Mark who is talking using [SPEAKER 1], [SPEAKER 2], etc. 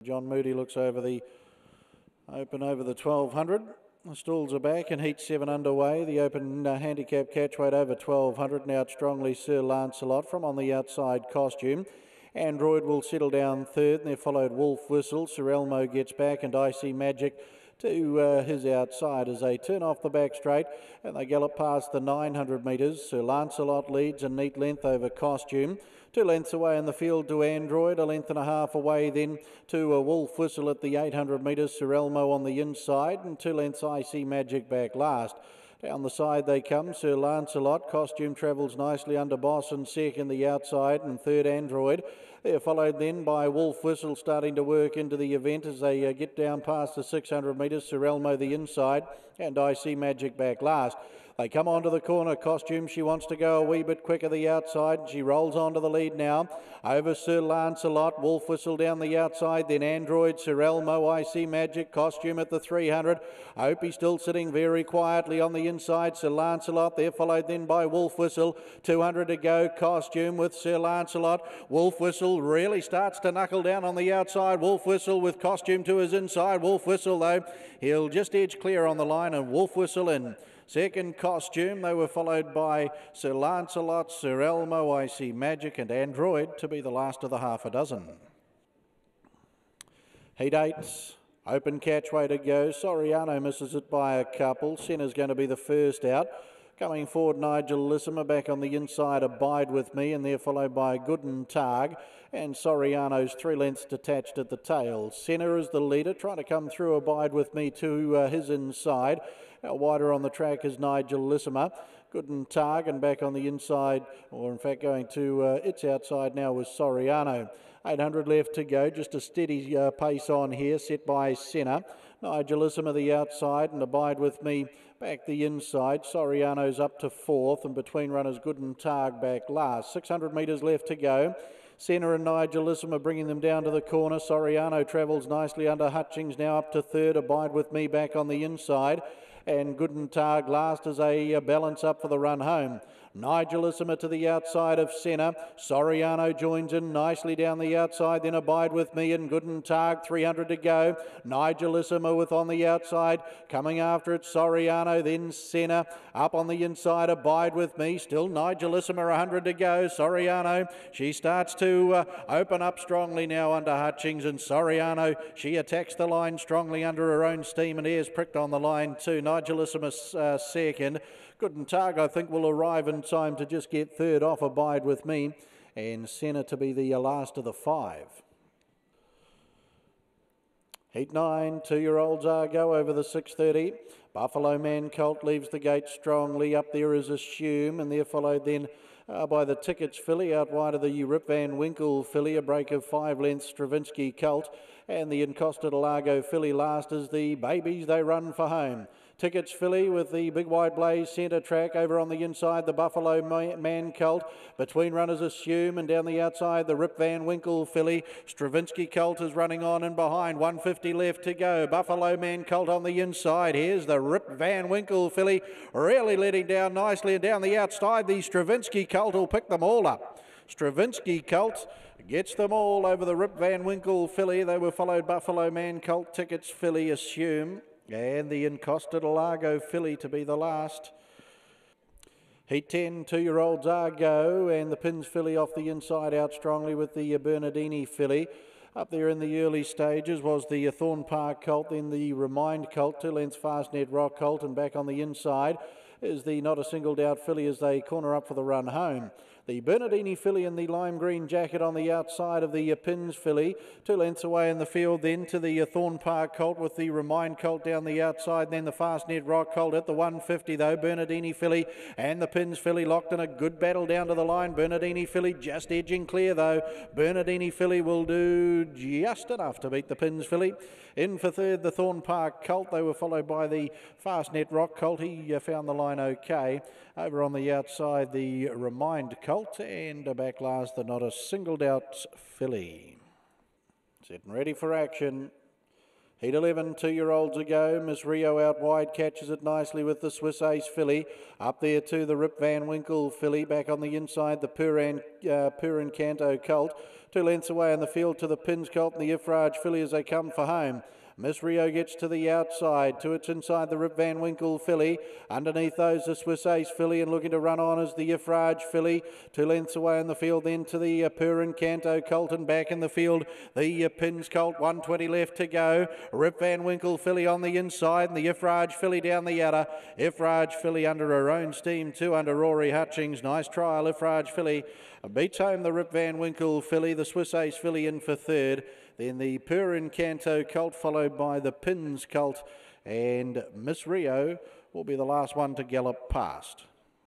[SPEAKER 1] John Moody looks over the open over the 1200. The stalls are back and heat 7 underway. The open handicap catchweight over 1200. Now it's strongly Sir Lancelot from on the outside Costume. Android will settle down third, and they're followed Wolf Whistle. Sir Elmo gets back, and Icy Magic to his outside as they turn off the back straight and they gallop past the 900 metres. Sir Lancelot leads a neat length over Costume. 2 lengths away in the field to Android, a length and a half away then to a Wolf Whistle at the 800 metres. Sir Elmo on the inside, and 2 lengths Icy Magic back last. Down the side they come. Sir Lancelot. Costume travels nicely under Boss and second the outside, and third Android. They're followed then by Wolf Whistle starting to work into the event as they get down past the 600 metres. Sir Elmo the inside, and Icy Magic back last. They come onto the corner. Costume, she wants to go a wee bit quicker the outside. She rolls onto the lead now. Over Sir Lancelot. Wolf Whistle down the outside. Then Android, Sir Elmo, Icy Magic, Costume at the 300. Opie still sitting very quietly on the inside. Sir Lancelot. They're followed then by Wolf Whistle. 200 to go. Costume with Sir Lancelot. Wolf Whistle really starts to knuckle down on the outside. Wolf Whistle with Costume to his inside. Wolf Whistle though, he'll just edge clear on the line, and Wolf Whistle in second. Costume. They were followed by Sir Lancelot, Sir Elmo, Icy Magic and Android to be the last of the half a dozen. Heat 8, open catchway to go. Soriano misses it by a couple. Senna's going to be the first out. Coming forward, Nigel Lissima back on the inside, Abide With Me, and they're followed by Gooden Targ, and Soriano's 3 lengths detached at the tail. Senna is the leader, trying to come through Abide With Me to his inside. Now wider on the track is Nigel Lissima. Gooden Targ, and back on the inside, or in fact going to its outside now was Soriano. 800 left to go, just a steady pace on here, set by Senna. Nigelissima the outside, and Abide With Me back the inside. Soriano's up to 4th, and between runners Gooden Targ back last. 600 metres left to go. Senna and Nigelissima bringing them down to the corner. Soriano travels nicely under Hutchings, now up to 3rd. Abide With Me back on the inside, and Gooden Targ last as a balance up for the run home. Nigelissima to the outside of Senna. Soriano joins in nicely down the outside, then Abide With Me and Gooden Targ, 300 to go. Nigelissima with on the outside, coming after it Soriano, then Senna. Up on the inside, Abide With Me, still Nigelissima, 100 to go. Soriano, she starts to open up strongly now under Hutchings, and Soriano, she attacks the line strongly under her own steam, and Ayres pricked on the line too. Nigelissima second. Gooden Targ, I think, will arrive in time to just get 3rd off Abide With Me, and Senna to be the last of the 5. Heat 9, 2-year-olds are go over the 630. Buffalo Man Colt leaves the gate strongly. Up there is Assume, and they're followed then by the Tickets filly. Out wide of the Rip Van Winkle filly, a break of 5 lengths Stravinsky Colt, and the Encosta de Largo filly last as the babies they run for home. Tickets filly with the Big White Blaze centre track. Over on the inside, the Buffalo Man Colt. Between runners Assume, and down the outside, the Rip Van Winkle filly. Stravinsky Colt is running on and behind. 150 left to go. Buffalo Man Colt on the inside. Here's the Rip Van Winkle filly, really letting down nicely, and down the outside, the Stravinsky Colt will pick them all up. Stravinsky Colt gets them all over the Rip Van Winkle filly. They were followed Buffalo Man Colt, Tickets filly, Assume, and the Encosta de Largo filly to be the last. Heat 10, 2-year-olds are go, and the Pins filly off the inside out strongly with the Bernardini filly. Up there in the early stages was the Thorn Park Colt, then the Remind Colt, 2 lengths Fastnet Rock Colt, and back on the inside is the Not a Single Doubt filly as they corner up for the run home. The Bernardini filly in the lime green jacket on the outside of the Pins filly. 2 lengths away in the field then to the Thorn Park Colt with the Remind Colt down the outside. Then the Fastnet Rock Colt at the 150 though. Bernardini filly and the Pins filly locked in a good battle down to the line. Bernardini filly just edging clear though. Bernardini filly will do just enough to beat the Pins filly. In for 3rd, the Thorn Park Colt. They were followed by the Fastnet Rock Colt. He found the line okay. Over on the outside, the Remind Colt, and back last, the Not a Single Doubt filly. Set and ready for action. Heat 11, 2-year-olds ago. Miss Rio out wide, catches it nicely with the Swiss Ace filly. Up there too, the Rip Van Winkle filly. Back on the inside, the Purin Canto colt. 2 lengths away in the field to the Pins colt and the Ifraj filly as they come for home. Miss Rio gets to the outside. To its inside, the Rip Van Winkle filly. Underneath those, the Swiss Ace filly, and looking to run on is the Ifraj filly. 2 lengths away in the field then to the Purin Canto colt, and back in the field, the Pins colt. 120 left to go. Rip Van Winkle filly on the inside, and the Ifraj filly down the outer. Ifraj filly under her own steam too, under Rory Hutchings. Nice trial. Ifraj filly beats home the Rip Van Winkle filly. The Swiss Ace filly in for third. Then the Purin Canto colt, followed by the Pins colt, and Miss Rio will be the last one to gallop past.